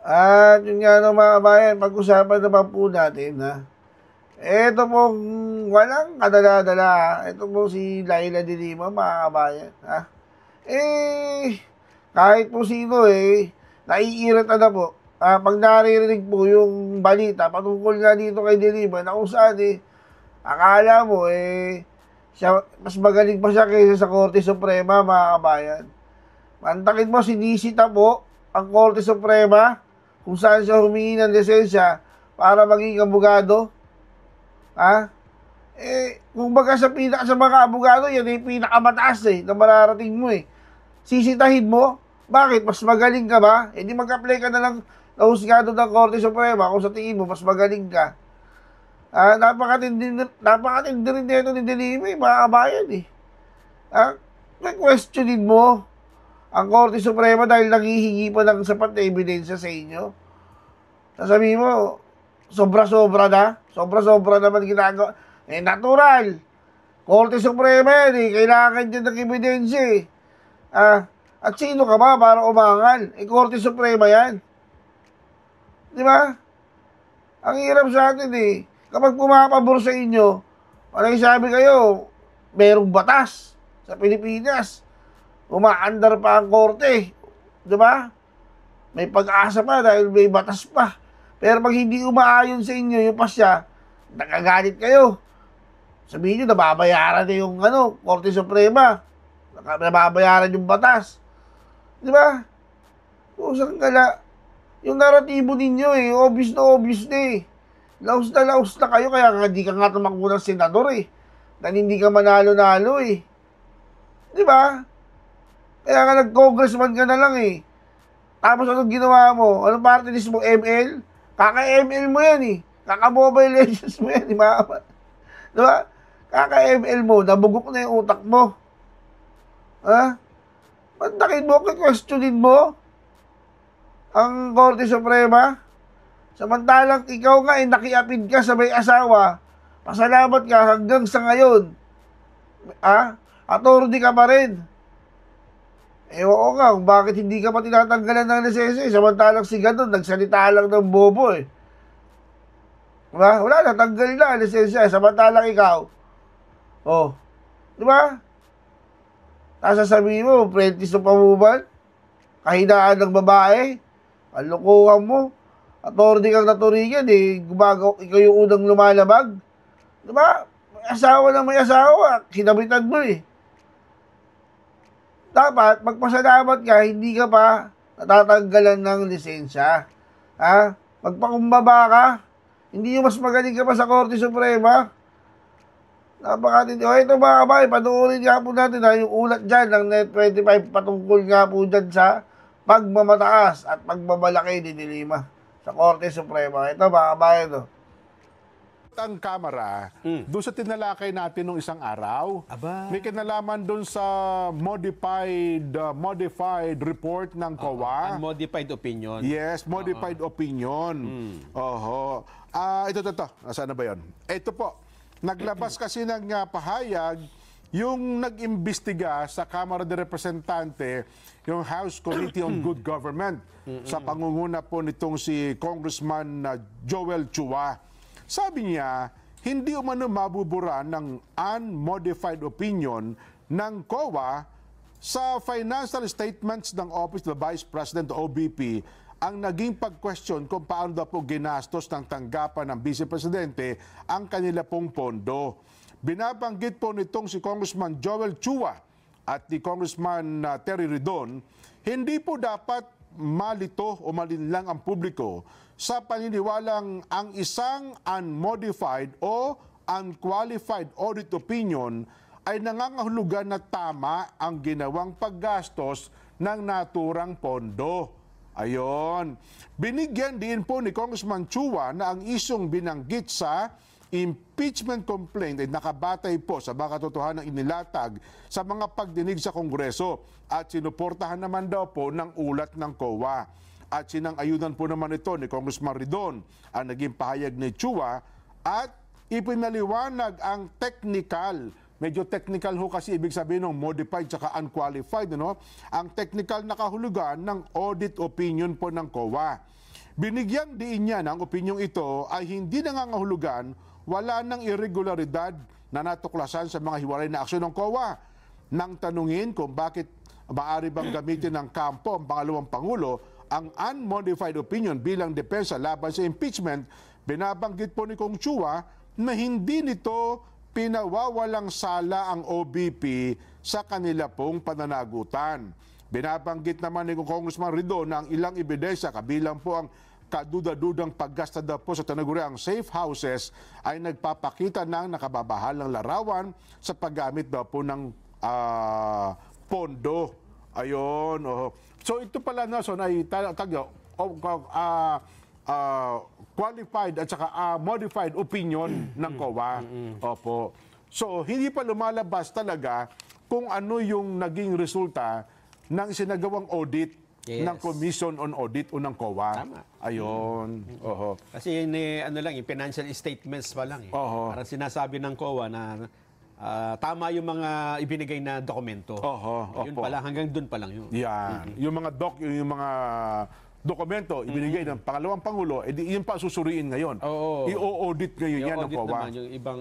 At yun nga no, mga kabayan, pag-usapan naman po natin na eto pong walang kadala-dala. Ito po si Laila de Lima, mga kabayan. Ha? Eh, kahit po sino naiirita na po. Pag naririnig po yung balita patungkol nga dito kay de Lima na kung saan akala mo siya, mas magaling pa siya kaysa sa Korte Suprema, mga kabayan. Mantakin mo, sinisita po ang Korte Suprema kung saan siya humingi ng lisensya para maging abogado. Ha? Kung baga sa mga abogado, yan yung pinakamataas na mararating mo Sisitahin mo? Bakit? Mas magaling ka ba? Di mag-apply ka na lang na husgado ng Korte Suprema kung sa tingin mo mas magaling ka. Napakatindi rin dito ni Delima, mga kabayan may questionin mo ang Korte Suprema dahil nanghihingi pa ng sapat na ebidensya sa inyo. Sasabihin mo, sobra-sobra na. Sobra-sobra naman ginagawa. Natural. Korte Suprema yan kailangan dyan ng ebidensya At sino ka ba para umangal? Korte Suprema yan. Di ba? Ang hirap sa atin Kapag pumapabor sa inyo, parang sabi kayo, merong batas sa Pilipinas. Umaandar pa ang korte. Di ba? May pag-asa pa dahil may batas pa. Pero pag hindi umaayon sa inyo yung pasya, nakagalit kayo. Sabihin nyo, nababayaran na yung Korte Suprema. Nababayaran yung batas. Di ba? Usang gala. Yung naratibo ninyo obvious na Laos na kayo, kaya nga di ka nga tumakbo ng senador dahil hindi ka manalo-nalo Di ba? Kaya nga nag-congressman ka na lang Tapos anong ginawa mo? Anong party list mo? ML? Kaka-ML mo yan Kaka-Mobile Legends mo yan Di ba? Kaka-ML mo, nabugok na yung utak mo. Ha? Mantakin mo, questionin mo ang Korte Suprema. Samantalang ikaw nga nakiapid ka sa may asawa, pasalamat ka hanggang sa ngayon. Attorney ka pa rin. Oo nga, kung bakit hindi ka pa tinatanggalan ng lisensya samantalang si Ganon, nagsalita lang ng bobo Diba? Wala na, tanggal na lisensya samantalang ikaw. Diba? Tapos sasabihin mo, apprentice ng pamuban, kahinaan ng babae, kalukuhan mo, attorney kang naturingan ikaw yung unang lumalabag. Diba? May asawa, kinabitan mo Dapat, magpasalamat ka, hindi ka pa natatanggalan ng lisensya. Magpakumbaba ka, hindi yung mas magaling ka pa sa Korte Suprema. Napakatindi. Ito mga kabay, panuulin nga po natin yung ulat dyan ng Net25 patungkol nga po dyan sa pagmamataas at pagmamalaki ni Lima sa Korte Suprema. Ito mga kabay Ang Kamara, doon sa tinalakay natin nung isang araw, may kinalaman doon sa modified report ng COA. Unmodified opinion. Yes, modified opinion. Ito. Nasaan na ba yun? Ito po. Naglabas kasi ng pahayag yung nag-imbestiga sa Kamara de Representante, yung House Committee on Good Government, sa pangunguna po nitong si Congressman Joel Chua. Sabi niya, hindi umano mabubura ng unmodified opinion ng COA sa financial statements ng Office of the Vice President o OVP ang naging pag-question kung paano daw po ginastos ng tanggapan ng Vice Presidente ang kanila pong pondo. Binabanggit po nitong si Congressman Joel Chua at ni Congressman Terry Ridon, hindi po dapat malito o malinlang ang publiko sa paniniwalang ang isang unmodified o unqualified audit opinion ay nangangahulugan na tama ang ginawang paggastos ng naturang pondo. Ayon. Binigyan din po ni Congressman Chua na ang isyong binanggit sa impeachment complaint ay nakabatay po sa mga katotohanan inilatag sa mga pagdinig sa Kongreso at sinuportahan naman daw po ng ulat ng COA. At sinang-ayunan po naman ito ni Congressman Ridon ang naging pahayag ni Chua at ipinaliwanag ang technical, medyo technical ho kasi ibig sabihin ng modified tsaka unqualified, Ang technical na kahulugan ng audit opinion po ng COA. Binigyang diin niya ng opinyong ito ay hindi nangangahulugan, wala ng irregularidad na natuklasan sa mga hiwalay na aksyon ng COA. Nang tanungin kung bakit maaari bang gamitin ng kampo ang pangalawang Pangulo ang unmodified opinion bilang depensa laban sa impeachment, binabanggit po ni Kong Chua na hindi nito pinawawalang sala ang OBP sa kanila pong pananagutan. Binabanggit naman ni Congressman Ridon na ang ilang ebidensya, kabilang po ang kaduda-dudang paggasta daw po sa tinaguriang safe houses, ay nagpapakita ng nakababahalang larawan sa paggamit daw po ng pondo. Ayun. Oh. So ito pala, Nelson, ay qualified at saka modified opinion ng COA. Opo. So hindi pa lumalabas talaga kung ano yung naging resulta ng isinagawang audit ng Commission on Audit o ng COA. Tama. Ayun. Oho. Kasi ano lang, yung financial statements pa lang. Oho. Parang sinasabi ng COA na tama yung mga ibinigay na dokumento. Oho. Yun Opo. pa lang, hanggang dun pa lang yun. Yan. Yung mga dokumento ibinigay ng pangalawang Pangulo, edi yun pa susuriin ngayon. Oo. I-audit ngayon yan ng audit COA. naman,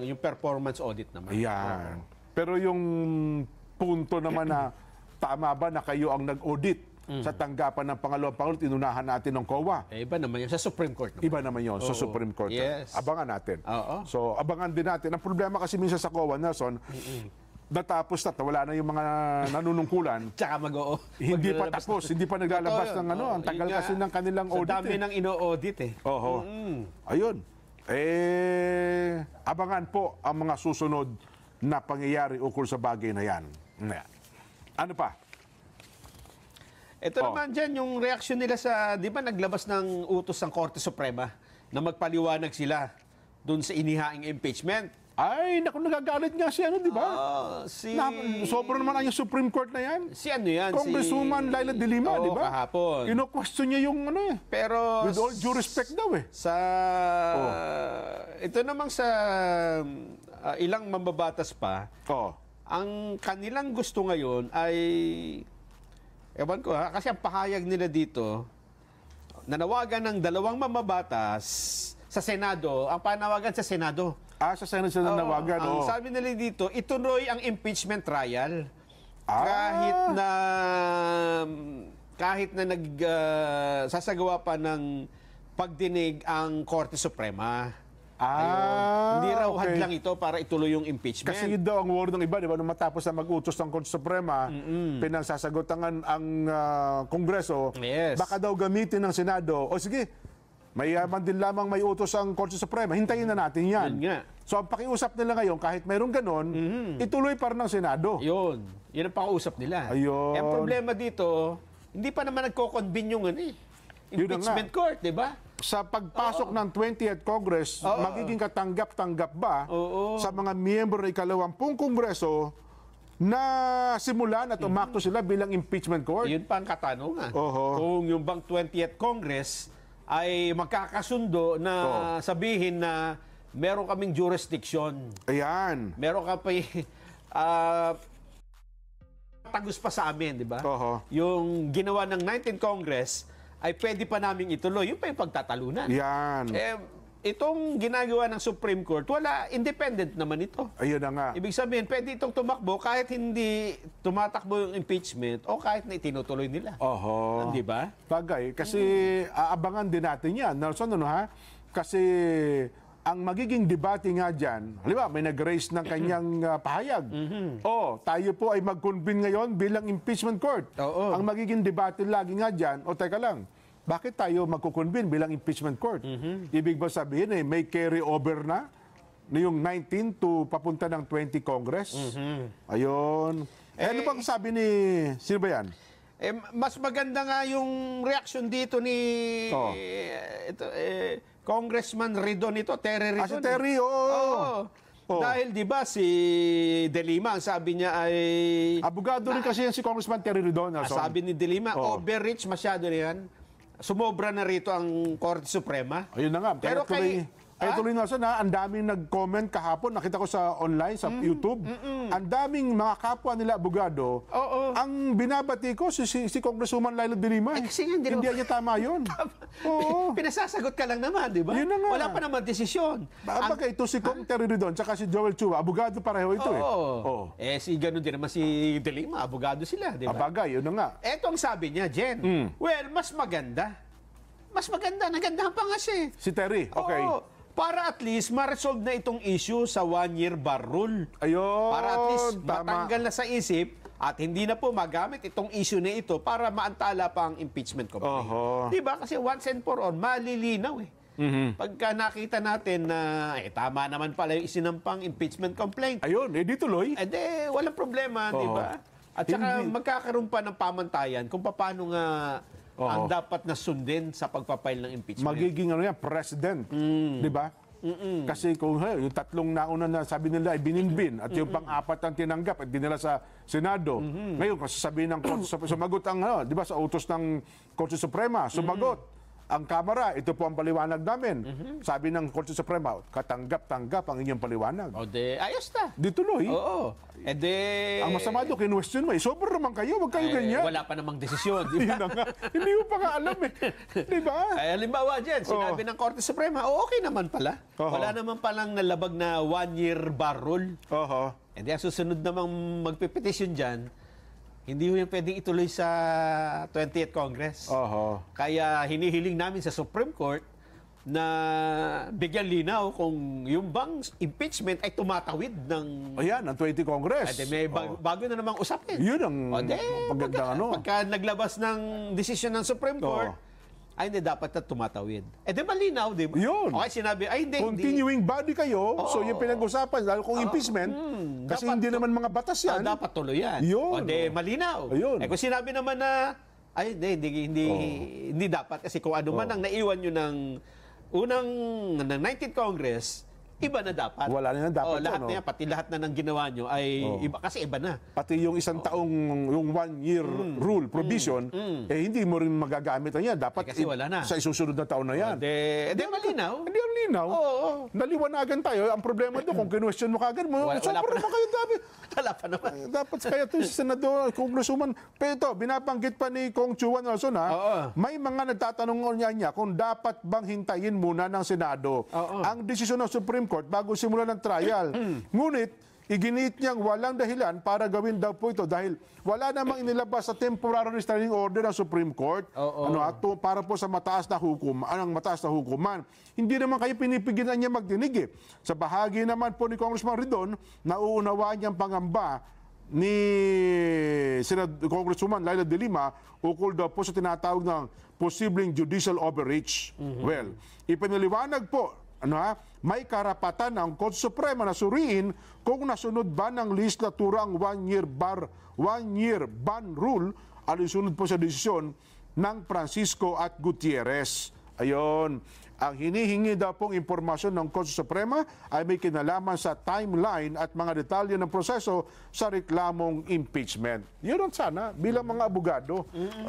yung performance audit naman. Ayan. Pero yung punto naman na tama ba na kayo ang nag-audit sa tanggapan ng pangalawang Pangulo, tinunahan natin ng COA. Iba naman yun. Sa Supreme Court naman. Iba naman yun sa Oo. Supreme Court. Yes. Abangan natin. Oo. So, abangan din natin. Ang problema kasi minsan sa COA, Nelson, natapos na, wala na yung mga nanunungkulan. Tsaka Hindi pa tapos, hindi pa naglalabas ng ano. Ang tagal kasi ng kanilang audit. Sa dami ng ino-audit eh. Oho. Ayun. Abangan po ang mga susunod na pangyayari ukol sa bagay na yan. Ano pa? Ito naman dyan, yung reaksyon nila sa, di ba naglabas ng utos ng Korte Suprema na magpaliwanag sila dun sa inihaing impeachment. Ay, naku, nagagalit nga si ano, di ba? Sobrang naman ang yung Supreme Court na yan. Si ano yan? Congresswoman Laila De Lima, di ba? Kahapon. Ino-question niya yung ano eh. Pero With all due respect daw eh. sa ito namang sa ilang mambabatas pa, Oh. ang kanilang gusto ngayon ay ewan ko ha, kasi ang pahayag nila dito, nanawagan ng dalawang mamabatas sa Senado, ang panawagan sa Senado. Sa Senate sila nanawagan. Ang sabi nila dito, ituloy ang impeachment trial. Kahit na sasagawa pa ng pagdinig ang Korte Suprema. Hindi raw okay. hadlang ito para ituloy yung impeachment. Kasi yun daw ang word ng iba, di ba? Nung matapos na mag-utos ng Korte Suprema, pinagsasagutan ang Kongreso, Yes. baka daw gamitin ng Senado. O sige, mayaman din lamang may utos ang Korte Suprema. Hintayin na natin yan. Yun nga. So ang pakiusap nila ngayon, kahit mayroong ganon, ituloy pa rin ng Senado. Yun ang pakausap nila. Ayun. Ang problema dito, hindi pa naman nagko-convene yung Yun na impeachment court, di ba? Sa pagpasok ng 20th Congress, magiging katanggap-tanggap ba sa mga miyembro ng ika-20 Kongreso na simulan at umakto sila bilang impeachment court? Yun pa ang katanungan. Oho. Kung yung bang 20th Congress ay magkakasundo na sabihin na meron kaming jurisdiction. Ayan. Meron ka pa tagus pa sa amin, di ba? Oho. Yung ginawa ng 19th Congress ay pwede pa naming ituloy. Yung pa yung pagtatalunan. Yan. Itong ginagawa ng Supreme Court, wala, independent naman ito. Ayun na nga. Ibig sabihin, pwede itong tumakbo kahit hindi tumatakbo yung impeachment o kahit na itinutuloy nila. Oho. Di ba? Bagay. Kasi aabangan din natin yan. Nelson, ano ha? Kasi ang magiging debate nga dyan, halimbawa, may nag-raise ng kanyang pahayag. Tayo po ay mag-convene ngayon bilang impeachment court. Oo. Ang magiging debate lagi nga dyan, teka lang, bakit tayo magkukonvene bilang impeachment court? Ibig ba sabihin may carry over na yung 19 to papunta ng 20 Congress? Ayun. Ano bang sabi ni, sino ba yan? Mas maganda nga yung reaction dito ni Congressman Ridon ito, Terry Ridon. Si Terry, oo. Dahil di ba si De Lima, ang sabi niya ay... Abogado rin kasi yan si Congressman Terry Ridon. sabi ni De Lima, overreach masyado na yan. Sumobra na rito ang Korte Suprema. Ayun na nga. Pero Kaya tuloy nga na, ang daming nag-comment kahapon, nakita ko sa online, sa YouTube, ang daming mga kapwa nila abogado, ang binabati ko si Congresswoman Laila de Lima. Kasi hindi niya tama yun. Oo. Pinasasagot ka lang naman, di ba? Yun na nga. Wala pa naman desisyon. Baga ito si Kong Terry Ridon, tsaka si Joel Chua, abogado pareho ito Oo. Si ganun din naman si de Lima, abogado sila, di ba? Abagay, yun na nga. Eto ang sabi niya, Jen. Well, mas maganda. Nagandahan pa nga siya. Si Terry, okay. Oo. Para at least ma-resolve na itong issue sa 1-year bar rule. Ayun, Para at least tama. matanggal na sa isip at hindi na po magamit itong issue na ito para maantala pa ang impeachment complaint. Diba? Kasi once and for all, malilinaw eh. Pagka nakita natin na tama naman pala yung isinampang impeachment complaint, Ayun, di tuloy. walang problema, di ba? At saka magkakaroon pa ng pamantayan kung paano nga ang dapat na sundin sa pagpapail ng impeachment. Magiging president, di ba? Kasi kung yung tatlong nauna na sabi nila ay bininbin at yung pang-apat ang tinanggap at dinala sa Senado. Ngayon, kasi sabihin ng Korte Suprema, sumagot ang, di ba, sa utos ng Korte Suprema, sumagot. Ang Kamara, ito po ang paliwanag namin. Sabi ng Korte Suprema, katanggap-tanggap ang inyong paliwanag. Ayos na. Di tuloy. Oo. Ang masama doon, kinwestiyon mo, sobrang naman kayo, wag kayo ganyan. Wala pa namang desisyon, di ba? Yun na nga. Hindi mo pa nga alam Di ba? Halimbawa dyan, sinabi ng Korte Suprema, okay naman pala. Wala naman palang nalabag na 1-year bar rule. Ang susunod namang magpipetisyon dyan, hindi mo yan pwedeng ituloy sa 20th Congress. Kaya hinihiling namin sa Supreme Court na bigyan linaw kung yung bang impeachment ay tumatawid ng... Ayan, ang 20 Congress. May bago na namang usapin. Yun ang magandang Pagka naglabas ng desisyon ng Supreme Court, ay hindi dapat na tumatawid. Malinaw, di ba? Yun. Okay, sinabi, hindi. Continuing body kayo, so yung pinag-usapan, lalo kung impeachment, kasi hindi naman mga batas yan. Dapat tuloy yan. Yun. Malinaw. Ayun. Kung sinabi naman na, hindi dapat. Kasi kung ano man ang naiwan nyo ng ng 19th Congress, iba na dapat. Wala na dapat. Lahat na yan, pati lahat na ng ginawa nyo ay iba, kasi iba na. Pati yung isang taong, yung 1-year rule, provision, hindi mo rin magagamit na yan. Dapat kasi wala na. Sa isusunod na taon na yan. Malinaw. Hindi ang linaw. Naliwanagan tayo. Ang problema doon, kung kinwestiyon mo kagad mo, sobrang naman kayo dapat. Wala pa naman. Dapat kaya ito si Senador, Congresswoman. Pero ito, binabanggit pa ni Kong Chuan Nelson, may mga nagtatanong niya kung dapat bang hintayin muna ng Senado ang desisyon ng Supreme Court bago simulan ng trial. Ngunit, iginit niyang walang dahilan para gawin daw po ito dahil wala namang inilabas sa temporary restraining order ng Supreme Court para po sa mataas na hukuman. Hindi naman kayo pinipigilan niya magdinig. Sa bahagi naman po ni Congressman Ridon, nauunawaan niyang pangamba ni Congresswoman Laila de Lima ukol daw po sa tinatawag ng posibleng judicial overreach. Well, ipinaliwanag po may karapatan ng Korte Suprema na suriin kung nasunod ba ng legislatura ang 1-year ban rule alinsunod po sa desisyon ng Francisco at Gutierrez. Ayon, ang hinihingi daw pong impormasyon ng Korte Suprema ay may kinalaman sa timeline at mga detalye ng proseso sa reklamong impeachment. Yun ang sana, bilang mga abogado,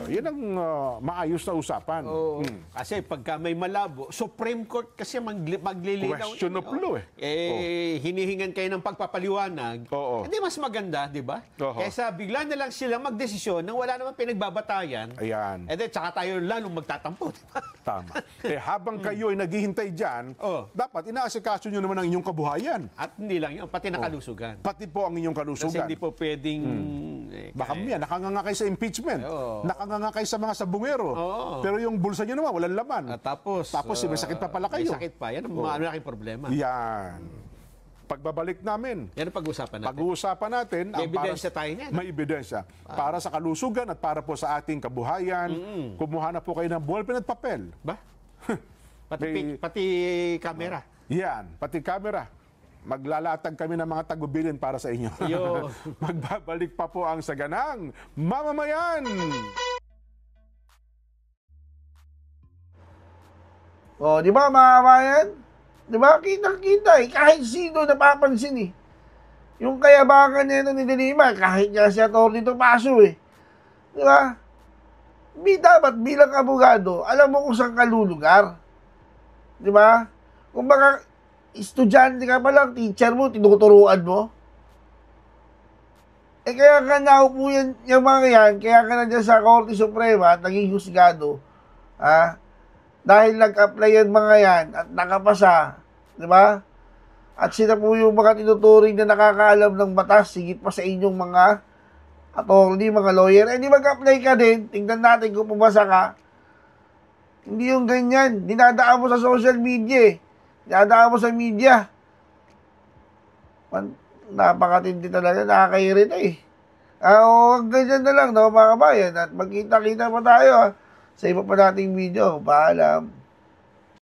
yun ang maayos na usapan. Kasi pagka may malabo, Supreme Court kasi maglilinaw. Question of law hinihingan kayo ng pagpapaliwanag. Hindi mas maganda, di ba? Kaysa bigla na lang sila magdesisyon nang wala namang pinagbabatayan. Ayan. Tsaka tayo lalong magtatampo. Diba? Tama. Habang kayo ay naghihintay dyan, dapat inaasikaso nyo naman ang inyong kabuhayan. At hindi lang yun, pati na kalusugan. Pati po ang inyong kalusugan. Kasi hindi po pwedeng... Baka nakanganga kayo sa impeachment. Nakanganga kayo sa mga sabungero. Pero yung bulsa nyo naman, walang laman. Tapos may sakit pa pala kayo. May sakit pa. Yan ang malaking problema. Yan. Pagbabalik namin. Yan ang pag-uusapan natin. Pag-uusapan natin. May ebidensya tayo niyan. May ebidensya. Para sa kalusugan at para po sa ating kabuhayan. Kumuha na po kayo ng ballpen at papel. Ba? Pati camera. Yan, pati camera. Maglalatag kami ng mga tagubilin para sa inyo. Magbabalik pa po ang saganang mamamayan. Di ba mga kabayan? Di ba? Kitang-kita kahit sino napapansin Yung kayabangan nito ni De Lima, kahit nga si Atty. Topacio Di ba? Dapat bilang abogado, alam mo kung saan ka lulugar. Di ba? Kung baka, estudyante ka pa lang, teacher mo, tinuturuan mo. Kaya ka naupo yan, yung mga yan, kaya ka nandiyan sa Korte Suprema at naging husgado, dahil nag-apply yan mga yan at nakapasa, di ba? At sila po yung mga tinuturing na nakakaalam ng batas, sigit pa sa inyong mga attorney, mga lawyer. Di mag-apply ka din, tingnan natin kung pumasa ka. Hindi yung ganyan, dinadaan mo sa social media dinadaan mo sa media. Napakatindi talaga, nakakairita ganyan na lang, no, mga kabayan. At magkita-kita pa tayo sa iba pa nating video. Paalam.